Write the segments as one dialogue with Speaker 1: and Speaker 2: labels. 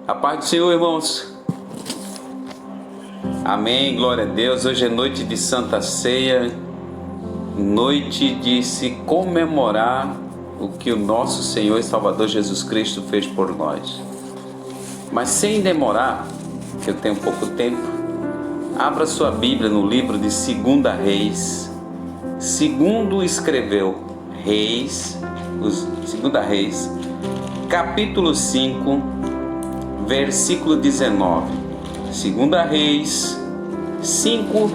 Speaker 1: A paz do Senhor, irmãos. Amém, glória a Deus. Hoje é noite de Santa Ceia, noite de se comemorar o que o nosso Senhor e Salvador Jesus Cristo fez por nós. Mas sem demorar, que eu tenho pouco tempo, abra sua Bíblia no livro de 2 Reis. Segundo escreveu Reis, 2 Reis, capítulo 5, versículo 19. 2 Reis 5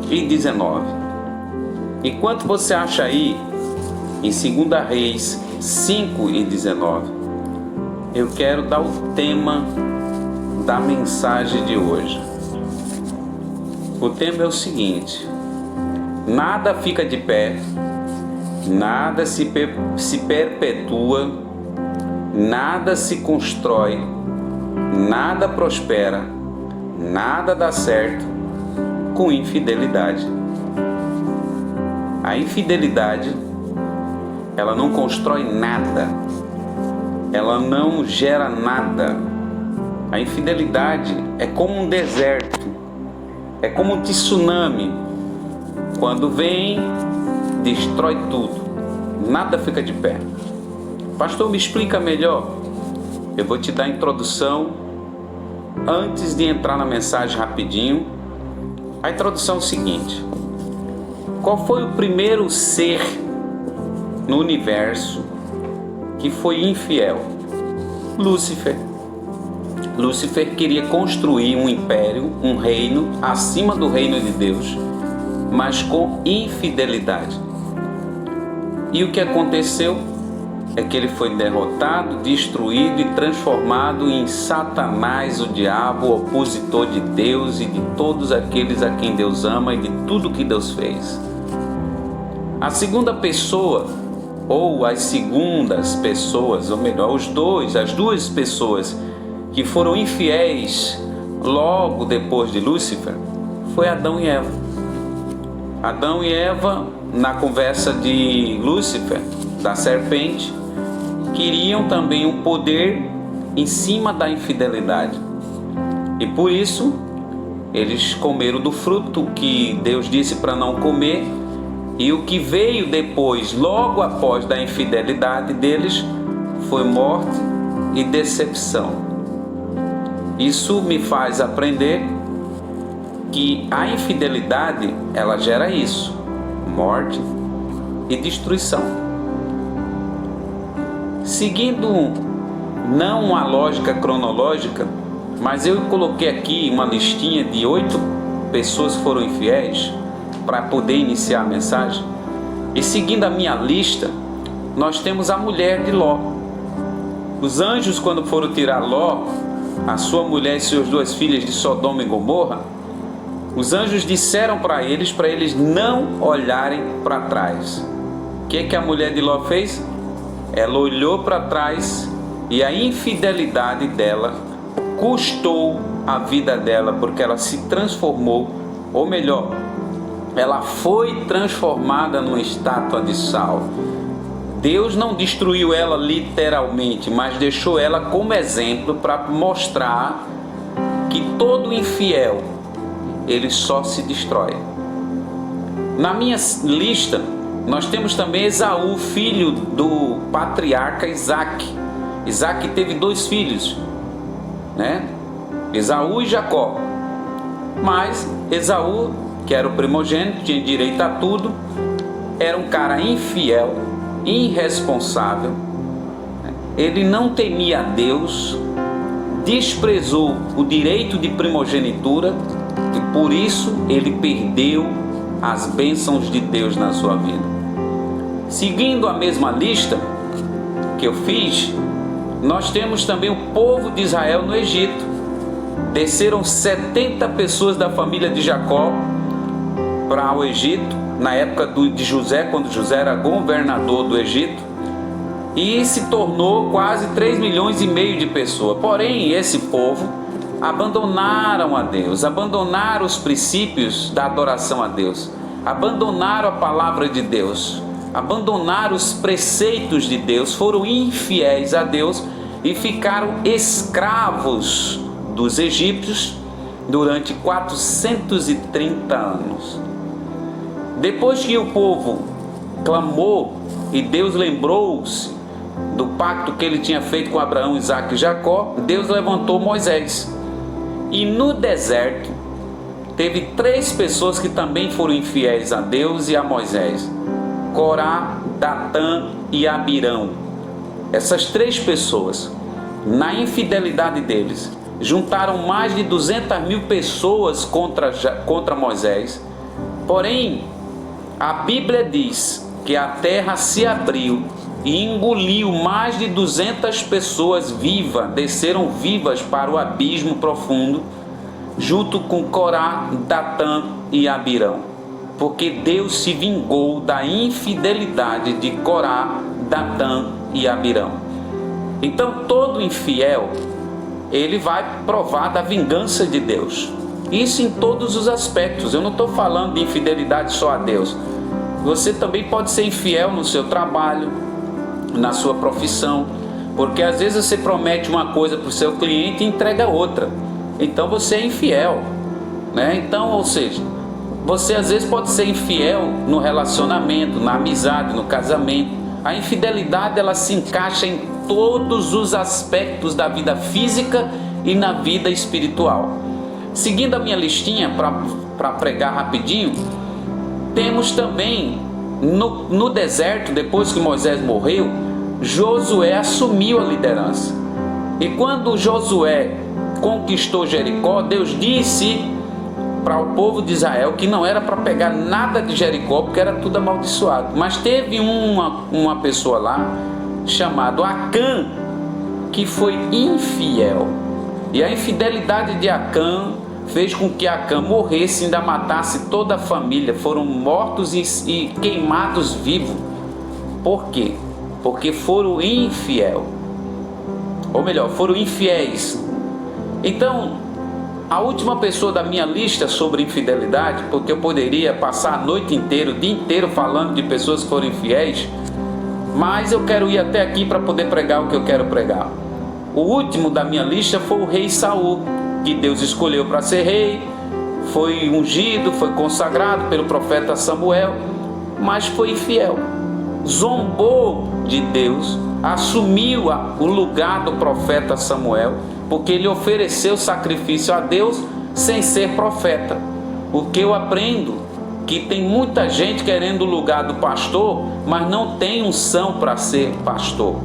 Speaker 1: e 19. Enquanto você acha aí, em 2 Reis 5 e 19, eu quero dar o tema da mensagem de hoje. O tema é o seguinte: nada fica de pé, nada se perpetua, nada se constrói, nada prospera, nada dá certo com infidelidade. A infidelidade, ela não constrói nada, ela não gera nada. A infidelidade é como um deserto, é como um tsunami. Quando vem, destrói tudo, nada fica de pé. Pastor, me explica melhor. Eu vou te dar a introdução antes de entrar na mensagem rapidinho. A introdução é o seguinte: qual foi o primeiro ser no universo que foi infiel? Lúcifer. Lúcifer queria construir um império, um reino acima do reino de Deus, mas com infidelidade. E o que aconteceu é que ele foi derrotado, destruído e transformado em Satanás, o diabo, o opositor de Deus e de todos aqueles a quem Deus ama e de tudo que Deus fez. A segunda pessoa, ou as segundas pessoas, ou melhor, as duas pessoas que foram infiéis logo depois de Lúcifer, foi Adão e Eva. Adão e Eva, na conversa de Lúcifer, da serpente, queriam também um poder em cima da infidelidade. E por isso, eles comeram do fruto que Deus disse para não comer, e o que veio depois, logo após da infidelidade deles, foi morte e decepção. Isso me faz aprender que a infidelidade, ela gera isso: morte e destruição. Seguindo não uma lógica cronológica, mas eu coloquei aqui uma listinha de 8 pessoas que foram infiéis para poder iniciar a mensagem. E seguindo a minha lista, nós temos a mulher de Ló. Os anjos, quando foram tirar Ló, a sua mulher e suas 2 filhas de Sodoma e Gomorra, os anjos disseram para eles não olharem para trás. O que a mulher de Ló fez? Ela olhou para trás e a infidelidade dela custou a vida dela, porque ela se transformou, ou melhor, ela foi transformada numa estátua de sal. Deus não destruiu ela literalmente, mas deixou ela como exemplo para mostrar que todo infiel, ele só se destrói. Na minha lista, nós temos também Esaú, filho do patriarca Isaac. Isaac teve 2 filhos, né? Esaú e Jacó. Mas Esaú, que era o primogênito, tinha direito a tudo, era um cara infiel, irresponsável. Ele não temia a Deus, desprezou o direito de primogenitura e por isso ele perdeu as bênçãos de Deus na sua vida. Seguindo a mesma lista que eu fiz, nós temos também o povo de Israel no Egito. Desceram 70 pessoas da família de Jacó para o Egito, na época de José, quando José era governador do Egito, e se tornou quase 3,5 milhões de pessoas. Porém, esse povo abandonaram a Deus, abandonaram os princípios da adoração a Deus, abandonaram a palavra de Deus, abandonaram os preceitos de Deus, foram infiéis a Deus e ficaram escravos dos egípcios durante 430 anos. Depois que o povo clamou e Deus lembrou-se do pacto que ele tinha feito com Abraão, Isaque e Jacó, Deus levantou Moisés. E no deserto teve 3 pessoas que também foram infiéis a Deus e a Moisés: Corá, Datã e Abirão. Essas 3 pessoas, na infidelidade deles, juntaram mais de 200.000 pessoas contra Moisés. Porém, a Bíblia diz que a terra se abriu e engoliu mais de 200 pessoas vivas, desceram vivas para o abismo profundo, junto com Corá, Datã e Abirão, porque Deus se vingou da infidelidade de Corá, Datã e Abirão. Então todo infiel, ele vai provar da vingança de Deus. Isso em todos os aspectos. Eu não estou falando de infidelidade só a Deus. Você também pode ser infiel no seu trabalho, na sua profissão, porque às vezes você promete uma coisa para o seu cliente e entrega outra. Então você é infiel, né? Então, ou seja, você às vezes pode ser infiel no relacionamento, na amizade, no casamento. A infidelidade, ela se encaixa em todos os aspectos da vida física e na vida espiritual. Seguindo a minha listinha para pregar rapidinho, temos também no deserto, depois que Moisés morreu, Josué assumiu a liderança. E quando Josué conquistou Jericó, Deus disse para o povo de Israel que não era para pegar nada de Jericó, porque era tudo amaldiçoado. Mas teve uma pessoa lá, chamado Acã, que foi infiel. E a infidelidade de Acã fez com que Acã morresse e ainda matasse toda a família. Foram mortos e queimados vivos. Por quê? Porque foram infiel. Ou melhor, foram infiéis. Então, a última pessoa da minha lista sobre infidelidade, porque eu poderia passar a noite inteira, o dia inteiro falando de pessoas que foram infiéis, mas eu quero ir até aqui para poder pregar o que eu quero pregar. O último da minha lista foi o rei Saul, que Deus escolheu para ser rei, foi ungido, foi consagrado pelo profeta Samuel, mas foi infiel. Zombou de Deus, assumiu o lugar do profeta Samuel, porque ele ofereceu sacrifício a Deus sem ser profeta. O que eu aprendo, que tem muita gente querendo o lugar do pastor, mas não tem unção para ser pastor.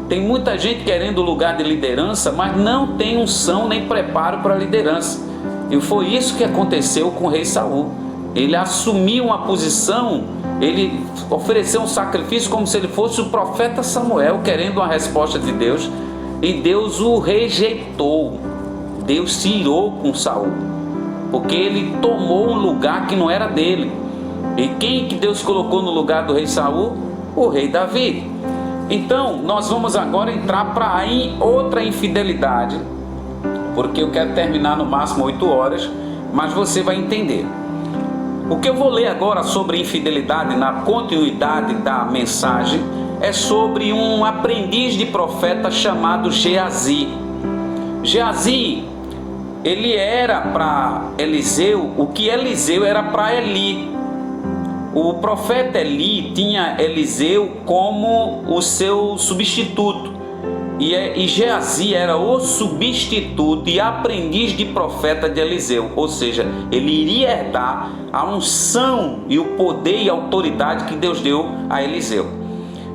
Speaker 1: Tem muita gente querendo o lugar de liderança, mas não tem unção nem preparo para a liderança. E foi isso que aconteceu com o rei Saul. Ele assumiu uma posição, ele ofereceu um sacrifício como se ele fosse o profeta Samuel, querendo uma resposta de Deus, e Deus o rejeitou. Deus se irou com Saul, porque ele tomou um lugar que não era dele. E quem que Deus colocou no lugar do rei Saul? O rei Davi. Então nós vamos agora entrar para outra infidelidade, porque eu quero terminar no máximo 8 horas, mas você vai entender. O que eu vou ler agora sobre infidelidade, na continuidade da mensagem, é sobre um aprendiz de profeta chamado Geazi. Geazi, ele era para Eliseu o que Eliseu era para Eli. O profeta Eli tinha Eliseu como o seu substituto, e Geazi era o substituto e aprendiz de profeta de Eliseu, ou seja, ele iria herdar a unção e o poder e a autoridade que Deus deu a Eliseu.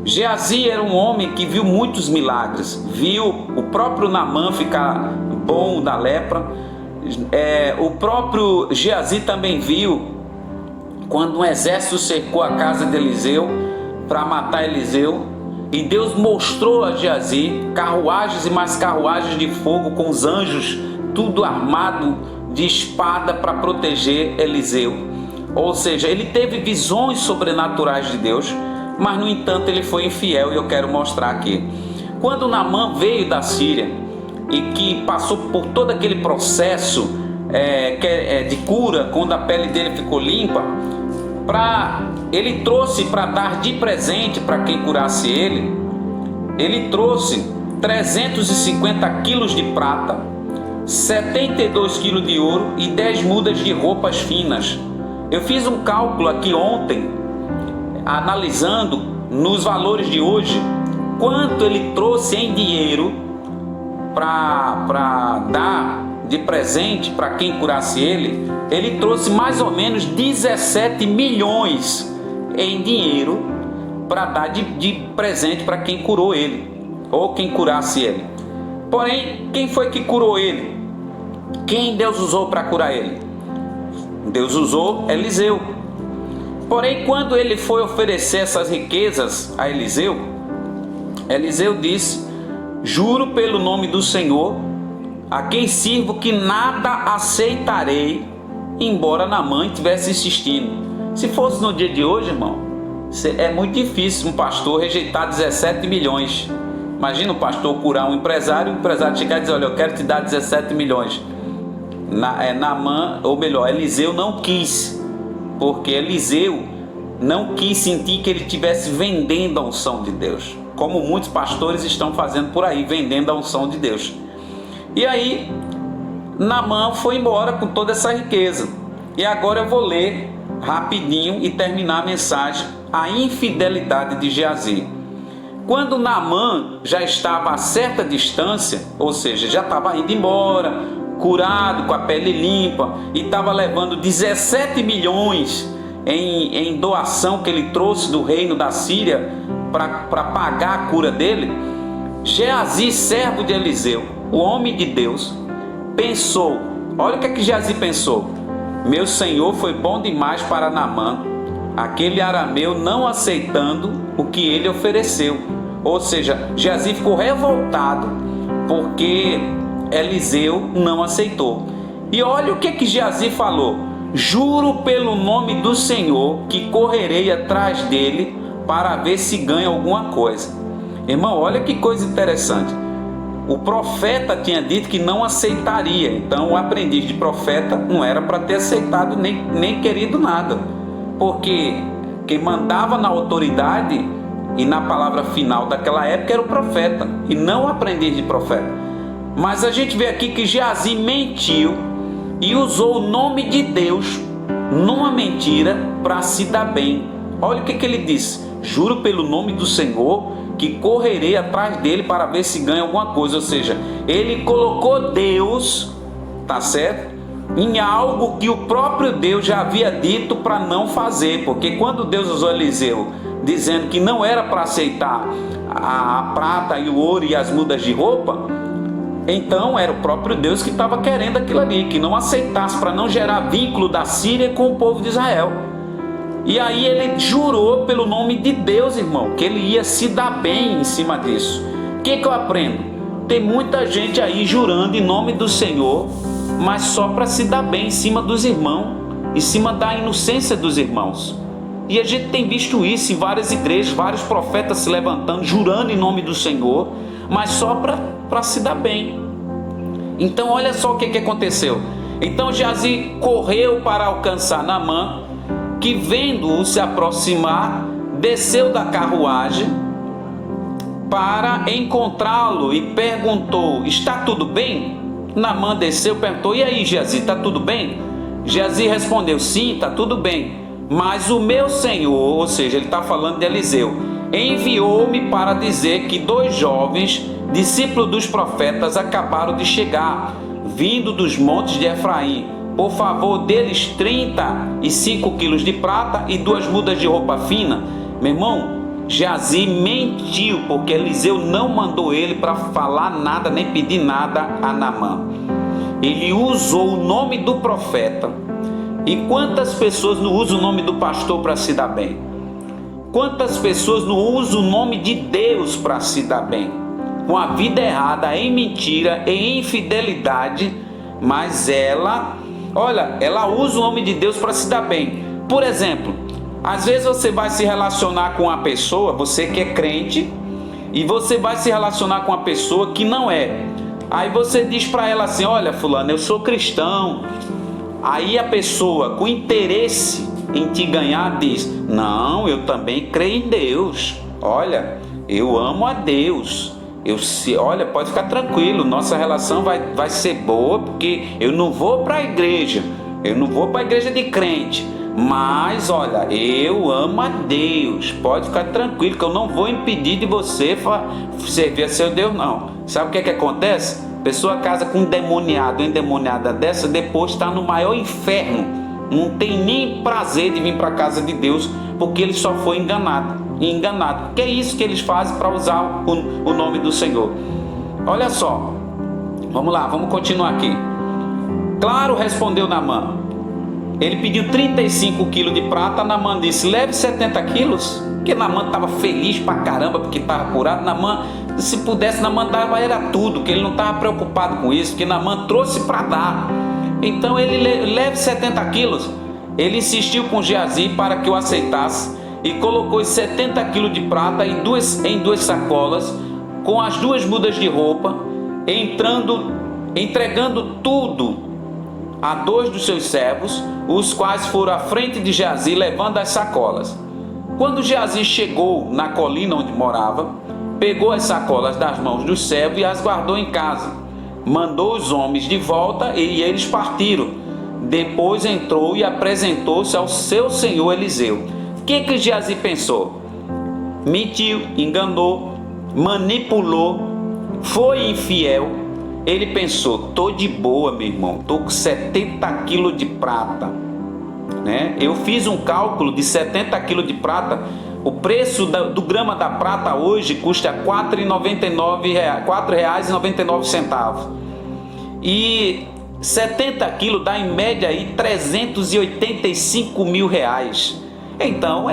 Speaker 1: Geazi era um homem que viu muitos milagres, viu o próprio Naamã ficar bom da lepra. O próprio Geazi também viu quando um exército cercou a casa de Eliseu para matar Eliseu, e Deus mostrou a Geazi carruagens e mais carruagens de fogo com os anjos, tudo armado de espada para proteger Eliseu. Ou seja, ele teve visões sobrenaturais de Deus, mas no entanto ele foi infiel, e eu quero mostrar aqui. Quando Naamã veio da Síria e que passou por todo aquele processo de cura, quando a pele dele ficou limpa, ele trouxe para dar de presente para quem curasse ele trouxe 350 quilos de prata, 72 quilos de ouro e 10 mudas de roupas finas. Eu fiz um cálculo aqui ontem, analisando nos valores de hoje, quanto ele trouxe em dinheiro para dar de presente para quem curasse ele. Ele trouxe mais ou menos 17 milhões em dinheiro para dar de presente para quem curou ele, ou quem curasse ele. Porém, quem foi que curou ele? Quem Deus usou para curar ele? Deus usou Eliseu. Porém, quando ele foi oferecer essas riquezas a Eliseu, Eliseu disse: juro pelo nome do Senhor, a quem sirvo, que nada aceitarei, embora Naamã estivesse insistindo. Se fosse no dia de hoje, irmão, é muito difícil um pastor rejeitar 17 milhões. Imagina o pastor curar um empresário, o empresário chegar e dizer: olha, eu quero te dar 17 milhões. Naamã, ou melhor, Eliseu não quis, porque Eliseu não quis sentir que ele estivesse vendendo a unção de Deus, como muitos pastores estão fazendo por aí, vendendo a unção de Deus. E aí, Naamã foi embora com toda essa riqueza. E agora eu vou ler rapidinho e terminar a mensagem: a infidelidade de Geazi. Quando Naamã já estava a certa distância, ou seja, já estava indo embora, curado, com a pele limpa, e estava levando 17 milhões em doação que ele trouxe do reino da Síria para pagar a cura dele, Geazi, servo de Eliseu, o homem de Deus, pensou, olha o que Geazi pensou: meu senhor foi bom demais para Naamã, aquele arameu, não aceitando o que ele ofereceu. Ou seja, Geazi ficou revoltado porque Eliseu não aceitou. E olha o que Geazi falou: juro pelo nome do Senhor que correrei atrás dele para ver se ganha alguma coisa. Irmão, olha que coisa interessante. O profeta tinha dito que não aceitaria, então o aprendiz de profeta não era para ter aceitado nem querido nada, porque quem mandava na autoridade e na palavra final daquela época era o profeta, e não o aprendiz de profeta. Mas a gente vê aqui que Geazi mentiu e usou o nome de Deus numa mentira para se dar bem. Olha o que ele disse: juro pelo nome do Senhor que correrei atrás dele para ver se ganha alguma coisa. Ou seja, ele colocou Deus, tá certo, em algo que o próprio Deus já havia dito para não fazer. Porque quando Deus usou Eliseu dizendo que não era para aceitar a prata e o ouro e as mudas de roupa, então era o próprio Deus que estava querendo aquilo ali, que não aceitasse, para não gerar vínculo da Síria com o povo de Israel. E aí ele jurou pelo nome de Deus, irmão, que ele ia se dar bem em cima disso. O que eu aprendo? Tem muita gente aí jurando em nome do Senhor, mas só para se dar bem em cima dos irmãos, em cima da inocência dos irmãos. E a gente tem visto isso em várias igrejas, vários profetas se levantando, jurando em nome do Senhor, mas só para se dar bem. Então olha só o que aconteceu. Então Geazi correu para alcançar Naamã, que vendo-o se aproximar, desceu da carruagem para encontrá-lo e perguntou: está tudo bem? Naamã desceu e perguntou: e aí, Geazi, está tudo bem? Geazi respondeu: sim, está tudo bem, mas o meu senhor, ou seja, ele está falando de Eliseu, enviou-me para dizer que 2 jovens, discípulos dos profetas, acabaram de chegar, vindo dos montes de Efraim. Por favor, deles 35 quilos de prata e 2 mudas de roupa fina. Meu irmão, Geazi mentiu, porque Eliseu não mandou ele para falar nada, nem pedir nada a Naamã. Ele usou o nome do profeta. E quantas pessoas não usam o nome do pastor para se dar bem? Quantas pessoas não usam o nome de Deus para se dar bem? Com a vida errada, em mentira, em infidelidade, mas ela usa o nome de Deus para se dar bem. Por exemplo, às vezes você vai se relacionar com uma pessoa, você que é crente, e você vai se relacionar com uma pessoa que não é. Aí você diz para ela assim: olha, fulano, eu sou cristão. Aí a pessoa, com interesse em te ganhar, diz: não, eu também creio em Deus. Olha, eu amo a Deus. Olha, pode ficar tranquilo, nossa relação vai ser boa, porque eu não vou para a igreja, eu não vou para a igreja de crente, mas olha, eu amo a Deus, pode ficar tranquilo que eu não vou impedir de você servir a seu Deus, não. Sabe o que acontece? Pessoa casa com um endemoniado, uma endemoniada dessa, depois está no maior inferno, não tem nem prazer de vir para a casa de Deus, porque ele só foi enganado. Que é isso que eles fazem para usar o nome do Senhor. Olha só, vamos lá, vamos continuar aqui. Claro, respondeu Naamã. Ele pediu 35 quilos de prata. Naamã disse: leve 70 quilos. Porque Naamã estava feliz pra caramba, porque estava curado. Naamã, se pudesse, Naamã dava era tudo, que ele não estava preocupado com isso, porque Naamã trouxe para dar. Então ele leve 70 quilos. Ele insistiu com Geazi para que o aceitasse e colocou os 70 quilos de prata em duas sacolas, com as 2 mudas de roupa, entregando tudo a 2 dos seus servos, os quais foram à frente de Geazi levando as sacolas. Quando Geazi chegou na colina onde morava, pegou as sacolas das mãos dos servos e as guardou em casa. Mandou os homens de volta e eles partiram. Depois entrou e apresentou-se ao seu senhor Eliseu. O que Geazi pensou? Mentiu, enganou, manipulou, foi infiel. Ele pensou: tô de boa, meu irmão, tô com 70 quilos de prata, né? Eu fiz um cálculo de 70 quilos de prata. O preço do grama da prata hoje custa R$ 4,99. E 70 quilos dá em média aí 385 mil reais. Então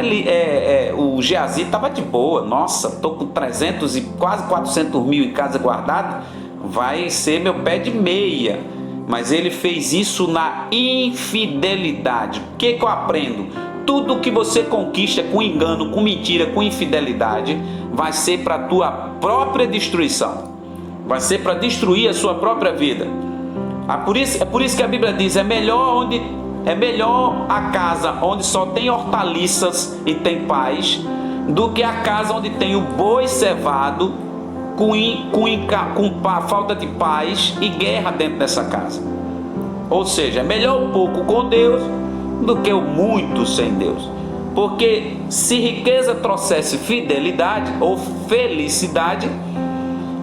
Speaker 1: o Geazi estava de boa. Nossa, estou com 300 e quase 400 mil em casa guardado, vai ser meu pé de meia. Mas ele fez isso na infidelidade. O que eu aprendo? Tudo que você conquista com engano, com mentira, com infidelidade, vai ser para a tua própria destruição, vai ser para destruir a sua própria vida. É por isso que a Bíblia diz: é melhor a casa onde só tem hortaliças e tem paz, do que a casa onde tem o boi cevado com falta de paz e guerra dentro dessa casa. Ou seja, é melhor um pouco com Deus do que o muito sem Deus. Porque se riqueza trouxesse fidelidade ou felicidade,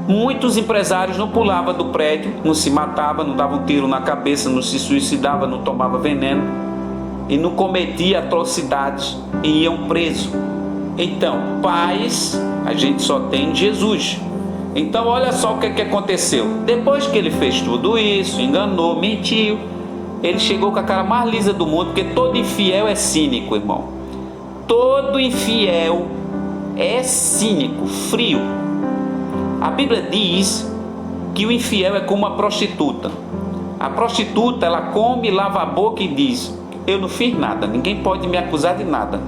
Speaker 1: muitos empresários não pulavam do prédio, não se matavam, não davam um tiro na cabeça, não se suicidavam, não tomavam veneno e não cometiam atrocidades e iam presos. Então, paz a gente só tem em Jesus. Então olha só o que aconteceu. Depois que ele fez tudo isso, enganou, mentiu, ele chegou com a cara mais lisa do mundo, porque todo infiel é cínico, irmão. Todo infiel é cínico, frio. A Bíblia diz que o infiel é como uma prostituta. A prostituta, ela come, lava a boca e diz: eu não fiz nada, ninguém pode me acusar de nada.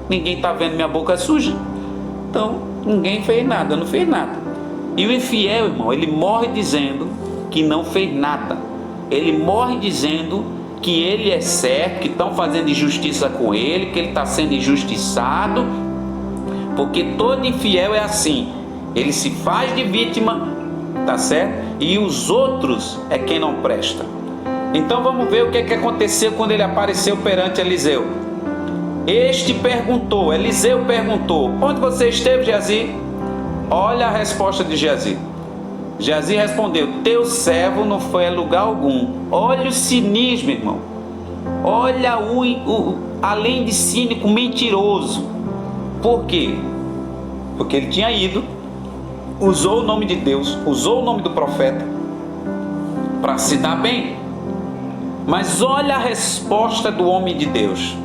Speaker 1: Ninguém está vendo minha boca suja. Então, ninguém fez nada, eu não fiz nada. E o infiel, irmão, ele morre dizendo que não fez nada. Ele morre dizendo que ele é certo, que estão fazendo injustiça com ele, que ele está sendo injustiçado. Porque todo infiel é assim. Ele se faz de vítima, tá certo? E os outros é quem não presta. Então vamos ver o que aconteceu quando ele apareceu perante Eliseu. Eliseu perguntou: onde você esteve, Geazi? Olha a resposta de Geazi. Geazi respondeu: teu servo não foi a lugar algum. Olha o cinismo, irmão. Olha além de cínico, mentiroso. Por quê? Porque ele tinha ido, usou o nome de Deus, usou o nome do profeta para se dar bem. Mas olha a resposta do homem de Deus.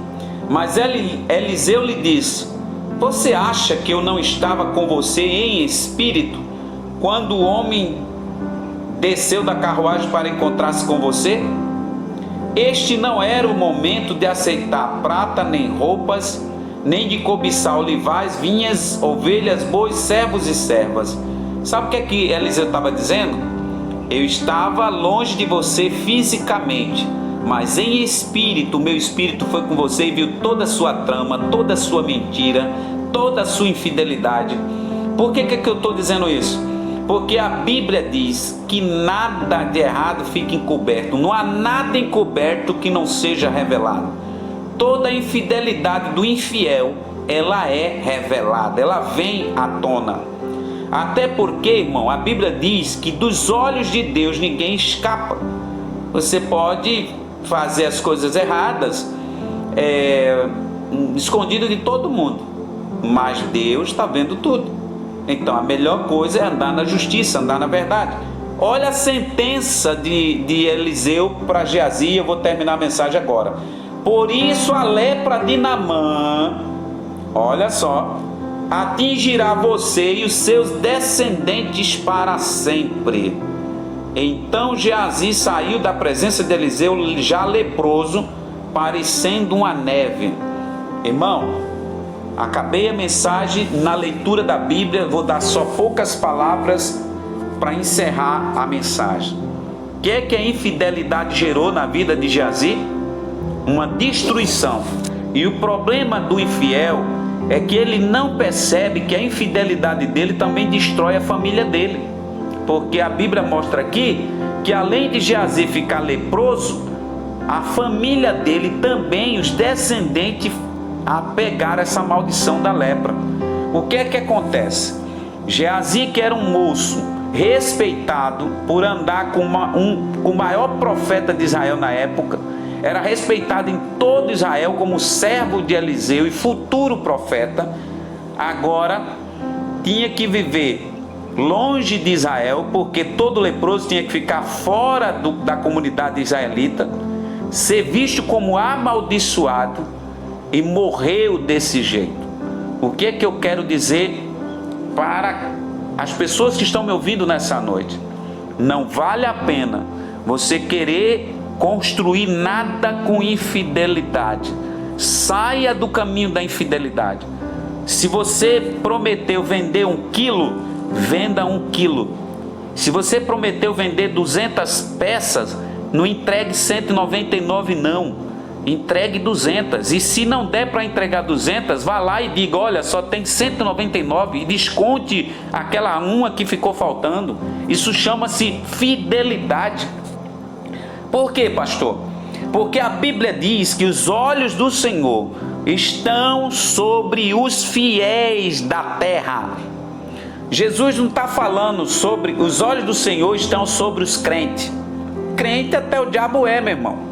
Speaker 1: Mas Eliseu lhe disse: você acha que eu não estava com você em espírito quando o homem desceu da carruagem para encontrar-se com você? Este não era o momento de aceitar prata, nem roupas, nem de cobiçar olivais, vinhas, ovelhas, bois, servos e servas. Sabe o que Eliseu estava dizendo? Eu estava longe de você fisicamente, mas em espírito, meu espírito foi com você e viu toda a sua trama, toda a sua mentira, toda a sua infidelidade. Por que eu estou dizendo isso? Porque a Bíblia diz que nada de errado fica encoberto. Não há nada encoberto que não seja revelado. Toda a infidelidade do infiel, ela é revelada, ela vem à tona. Até porque, irmão, a Bíblia diz que dos olhos de Deus ninguém escapa. Você pode fazer as coisas erradas, escondido de todo mundo, mas Deus está vendo tudo. Então a melhor coisa é andar na justiça, andar na verdade. Olha a sentença de Eliseu para Geazi. Eu vou terminar a mensagem agora. Por isso a lepra de Naamã, olha só, atingirá você e os seus descendentes para sempre. Então Geazi saiu da presença de Eliseu já leproso, parecendo uma neve. Irmão, acabei a mensagem na leitura da Bíblia, vou dar só poucas palavras para encerrar a mensagem. O que é que a infidelidade gerou na vida de Geazi? Uma destruição. E o problema do infiel é que ele não percebe que a infidelidade dele também destrói a família dele. Porque a Bíblia mostra aqui que além de Geazi ficar leproso, a família dele também, os descendentes, a pegar essa maldição da lepra. O que é que acontece? Geazi, que era um moço respeitado por andar com o maior profeta de Israel na época, era respeitado em todo Israel como servo de Eliseu e futuro profeta, agora tinha que viver longe de Israel, porque todo leproso tinha que ficar fora da comunidade israelita, ser visto como amaldiçoado, e morreu desse jeito. O que é que eu quero dizer para as pessoas que estão me ouvindo nessa noite? Não vale a pena você querer construir nada com infidelidade. Saia do caminho da infidelidade. Se você prometeu vender 1 quilo, venda 1 quilo. Se você prometeu vender 200 peças, não entregue 199 não. Entregue 200, e se não der para entregar 200, vá lá e diga, olha, só tem 199 e desconte aquela uma que ficou faltando. Isso chama-se fidelidade. Por quê, pastor? Porque a Bíblia diz que os olhos do Senhor estão sobre os fiéis da terra. Jesus não está falando sobre, os olhos do Senhor estão sobre os crentes. Crente até o diabo é, meu irmão.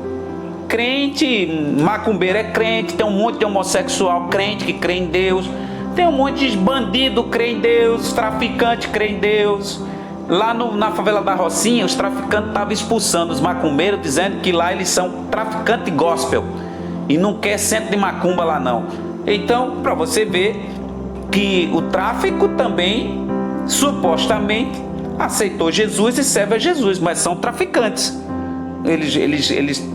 Speaker 1: Crente macumbeiro é crente, tem um monte de homossexual crente que crê em Deus, tem um monte de bandido que crê em Deus, traficante crê em Deus. Lá na favela da Rocinha, os traficantes estavam expulsando os macumbeiros, dizendo que lá eles são traficantes gospel e não quer centro de macumba lá não. Então, para você ver que o tráfico também supostamente aceitou Jesus e serve a Jesus, mas são traficantes. Eles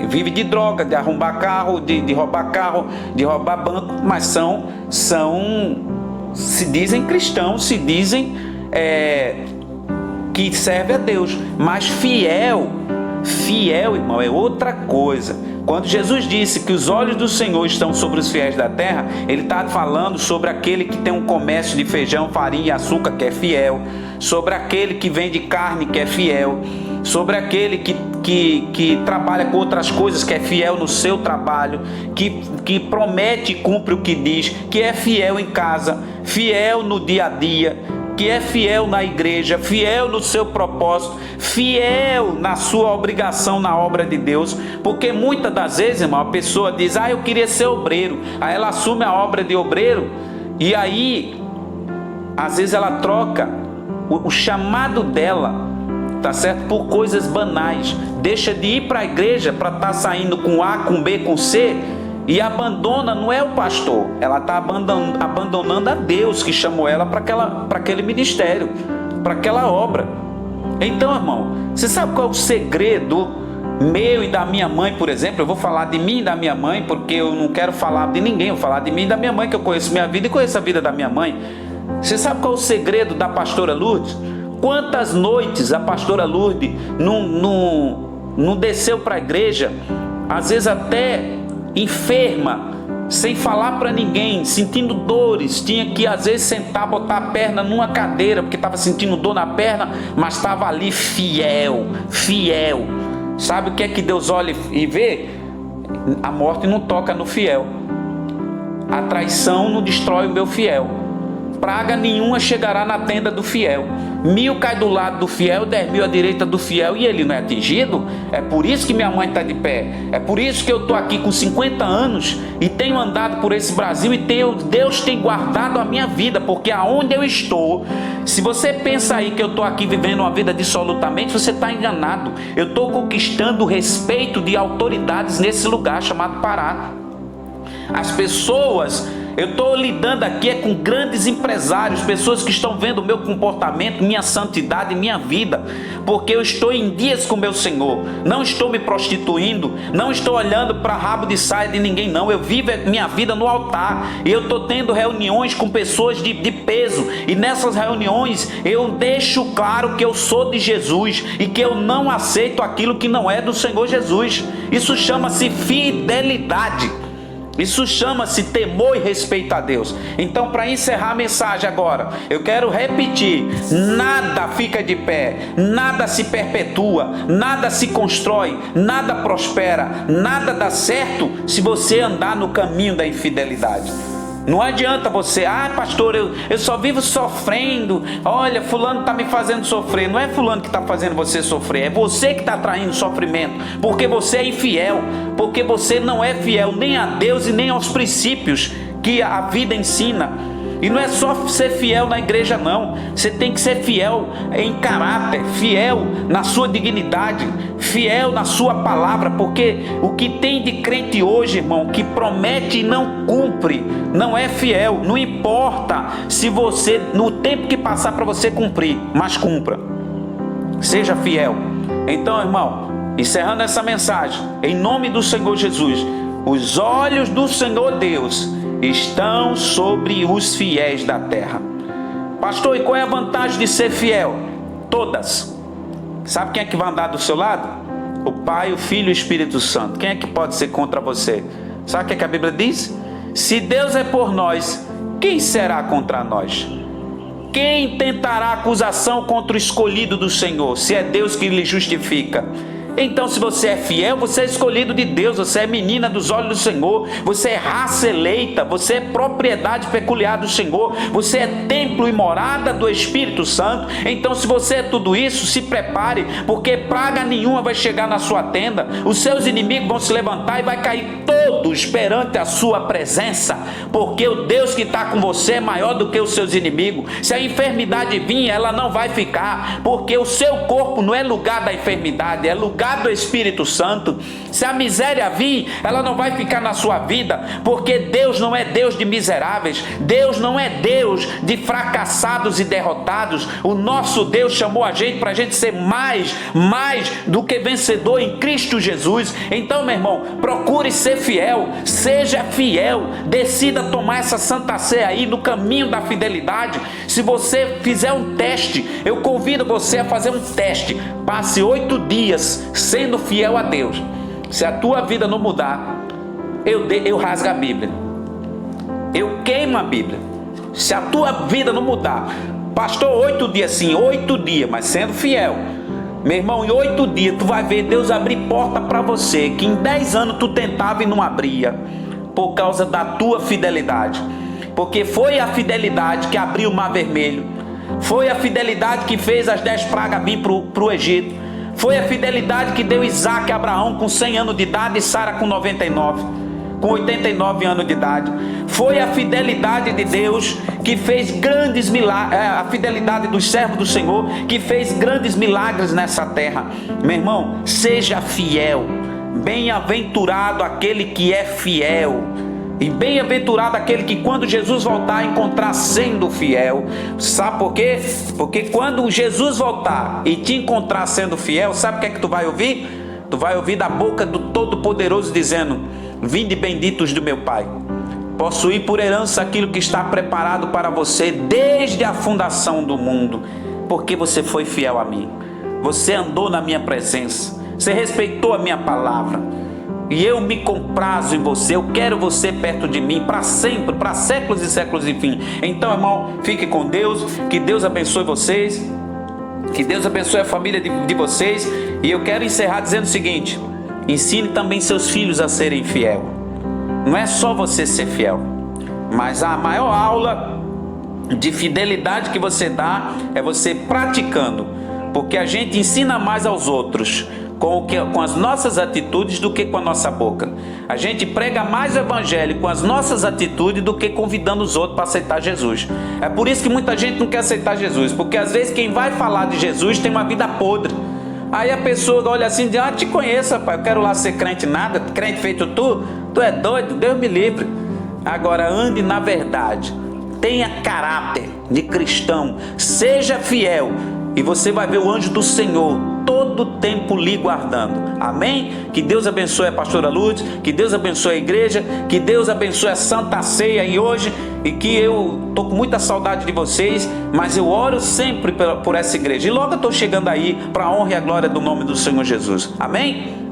Speaker 1: vivem de droga, de arrombar carro, de roubar carro, de roubar banco, mas se dizem cristãos, se dizem que serve a Deus, mas fiel, irmão, é outra coisa. Quando Jesus disse que os olhos do Senhor estão sobre os fiéis da terra, Ele está falando sobre aquele que tem um comércio de feijão, farinha e açúcar, que é fiel, sobre aquele que vende carne, que é fiel, sobre aquele que trabalha com outras coisas, que é fiel no seu trabalho, que promete e cumpre o que diz, que é fiel em casa, fiel no dia a dia, que é fiel na igreja, fiel no seu propósito, fiel na sua obrigação na obra de Deus. Porque muitas das vezes, irmão, a pessoa diz, eu queria ser obreiro, aí ela assume a obra de obreiro, e aí às vezes ela troca o chamado dela, tá certo, por coisas banais, deixa de ir para a igreja para estar saindo com A, com B, com C, e abandona, não é o pastor, ela está abandonando a Deus que chamou ela para aquele ministério, para aquela obra. Então, irmão, você sabe qual é o segredo meu e da minha mãe, por exemplo? Eu vou falar de mim e da minha mãe, porque eu não quero falar de ninguém, eu vou falar de mim e da minha mãe, que eu conheço minha vida e conheço a vida da minha mãe. Você sabe qual é o segredo da pastora Lourdes? Quantas noites a pastora Lourdes não desceu para a igreja, às vezes até enferma, sem falar para ninguém, sentindo dores, tinha que às vezes sentar, botar a perna numa cadeira, porque estava sentindo dor na perna, mas estava ali fiel. Sabe o que é que Deus olha e vê? A morte não toca no fiel, a traição não destrói o meu fiel, praga nenhuma chegará na tenda do fiel. 1000 cai do lado do fiel, 10.000 à direita do fiel, e ele não é atingido. É por isso que minha mãe está de pé, é por isso que eu estou aqui com 50 anos e tenho andado por esse Brasil, e Deus tem guardado a minha vida, porque aonde eu estou, se você pensa aí que eu estou aqui vivendo uma vida dissolutamente, você está enganado. Eu estou conquistando o respeito de autoridades nesse lugar chamado Pará. As pessoas, eu estou lidando aqui com grandes empresários, pessoas que estão vendo o meu comportamento, minha santidade, minha vida, porque eu estou em dias com o meu Senhor. Não estou me prostituindo, não estou olhando para rabo de saia de ninguém, não. Eu vivo minha vida no altar, e eu estou tendo reuniões com pessoas de peso, e nessas reuniões eu deixo claro que eu sou de Jesus e que eu não aceito aquilo que não é do Senhor Jesus. Isso chama-se fidelidade. Isso chama-se temor e respeito a Deus. Então, para encerrar a mensagem agora, eu quero repetir: nada fica de pé, nada se perpetua, nada se constrói, nada prospera, nada dá certo se você andar no caminho da infidelidade. Não adianta você, pastor, eu só vivo sofrendo, olha, fulano está me fazendo sofrer. Não é fulano que está fazendo você sofrer, é você que está traindo sofrimento, porque você é infiel, porque você não é fiel nem a Deus e nem aos princípios que a vida ensina. E não é só ser fiel na igreja, não. Você tem que ser fiel em caráter, fiel na sua dignidade, fiel na sua palavra, porque o que tem de crente hoje, irmão, que promete e não cumpre, não é fiel. Não importa se você, no tempo que passar para você cumprir, mas cumpra. Seja fiel. Então, irmão, encerrando essa mensagem, em nome do Senhor Jesus, os olhos do Senhor Deus estão sobre os fiéis da terra. Pastor, e qual é a vantagem de ser fiel? Todas. Sabe quem é que vai andar do seu lado? O Pai, o Filho e o Espírito Santo. Quem é que pode ser contra você? Sabe o que a Bíblia diz? Se Deus é por nós, quem será contra nós? Quem tentará acusação contra o escolhido do Senhor, se é Deus que lhe justifica? Então, se você é fiel, você é escolhido de Deus, você é menina dos olhos do Senhor, você é raça eleita, você é propriedade peculiar do Senhor, você é templo e morada do Espírito Santo. Então, se você é tudo isso, se prepare, porque praga nenhuma vai chegar na sua tenda, os seus inimigos vão se levantar e vai cair todos perante a sua presença, porque o Deus que está com você é maior do que os seus inimigos. Se a enfermidade vir, ela não vai ficar, porque o seu corpo não é lugar da enfermidade, é lugar do Espírito Santo. Se a miséria vir, ela não vai ficar na sua vida, porque Deus não é Deus de miseráveis, Deus não é Deus de fracassados e derrotados. O nosso Deus chamou a gente para a gente ser mais do que vencedor em Cristo Jesus. Então, meu irmão, procure ser fiel, seja fiel, decida tomar essa santa ceia aí no caminho da fidelidade. Se você fizer um teste, eu convido você a fazer um teste. Passe 8 dias sendo fiel a Deus. Se a tua vida não mudar, eu rasgo a Bíblia, eu queimo a Bíblia. Se a tua vida não mudar, pastor, 8 dias sim, 8 dias, mas sendo fiel, meu irmão, em 8 dias tu vai ver Deus abrir porta para você, que em 10 anos tu tentava e não abria, por causa da tua fidelidade. Porque foi a fidelidade que abriu o Mar Vermelho, foi a fidelidade que fez as 10 pragas vir para o Egito, foi a fidelidade que deu Isaac a Abraão com 100 anos de idade e Sara com 99, com 89 anos de idade. Foi a fidelidade de Deus que fez grandes milagres, a fidelidade dos servos do Senhor que fez grandes milagres nessa terra. Meu irmão, seja fiel. Bem-aventurado aquele que é fiel. E bem-aventurado aquele que quando Jesus voltar encontrar sendo fiel. Sabe por quê? Porque quando Jesus voltar e te encontrar sendo fiel, sabe o que é que tu vai ouvir? Tu vai ouvir da boca do Todo-Poderoso dizendo: vinde benditos do meu Pai, possuí por herança aquilo que está preparado para você desde a fundação do mundo, porque você foi fiel a mim, você andou na minha presença, você respeitou a minha palavra. E eu me comprazo em você, eu quero você perto de mim para sempre, para séculos e séculos, enfim. Então, irmão, fique com Deus, que Deus abençoe vocês, que Deus abençoe a família de vocês. E eu quero encerrar dizendo o seguinte: ensine também seus filhos a serem fiel. Não é só você ser fiel, mas a maior aula de fidelidade que você dá é você praticando, porque a gente ensina mais aos outros com as nossas atitudes do que com a nossa boca. A gente prega mais o evangelho com as nossas atitudes do que convidando os outros para aceitar Jesus. É por isso que muita gente não quer aceitar Jesus, porque às vezes quem vai falar de Jesus tem uma vida podre. Aí a pessoa olha assim e diz: te conheço, rapaz, eu quero lá ser crente nada, crente feito tu é doido, Deus me livre. Agora ande na verdade, tenha caráter de cristão, seja fiel, e você vai ver o anjo do Senhor todo o tempo lhe guardando. Amém? Que Deus abençoe a pastora Lourdes, que Deus abençoe a igreja, que Deus abençoe a Santa Ceia e hoje, e que eu estou com muita saudade de vocês, mas eu oro sempre por essa igreja, e logo eu estou chegando aí para a honra e a glória do nome do Senhor Jesus. Amém?